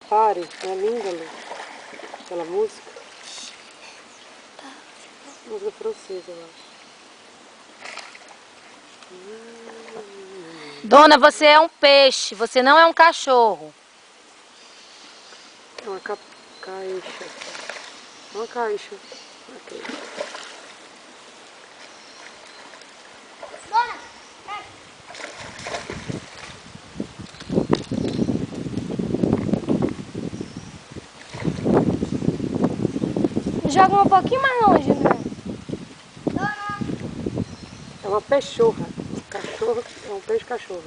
Pare, é linda, Lu. Aquela música. Música francesa, eu acho. Dona, você é um peixe, você não é um cachorro. É uma caixa. Uma caixa. Okay. Dona, pega. Joga um pouquinho mais longe, né? Dona. É uma peixorra. Cachorro, é um peixe-cachorro.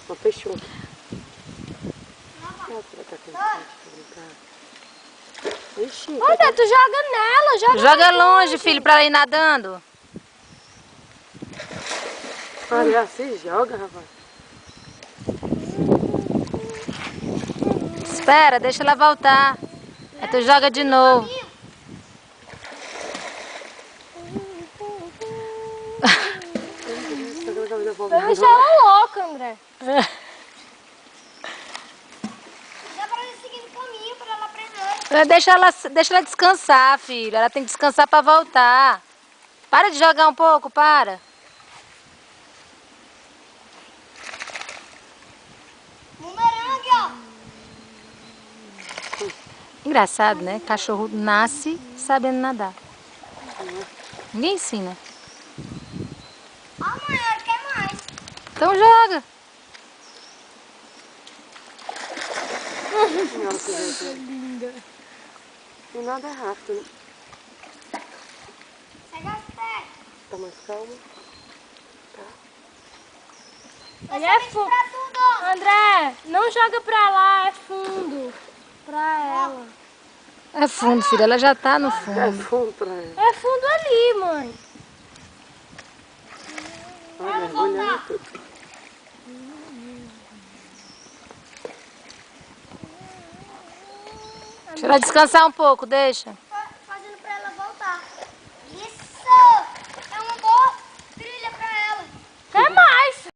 Uma peixorra. Ah, você vai estar com vontade de brincar. Ixi, Olha, tu joga nela, Joga longe, filho, pra ela ir nadando. Olha, se joga, rapaz. Espera, deixa ela voltar. Aí tu joga de novo. Vai deixar ela louca, André. Dá pra ela seguir no caminho pra ela aprender. Deixa ela descansar, filho. Ela tem que descansar pra voltar. Para de jogar um pouco, para. Bumerangue, ó. Engraçado, né? Cachorro nasce sabendo nadar. Ninguém ensina. Ó, mãe, ela quer mais. Então joga. Nossa, gente. Linda. E nada é rápido, né? Pega as pés. Tá mais calma. Ele é fundo. Pra tu, dona. André, não joga pra lá, é fundo. Pra ela. É fundo, filho. Ela já tá no É fundo. fundo pra ela. É fundo ali, mãe. Olha, mergulhando tudo. Deixa ela descansar um pouco, deixa.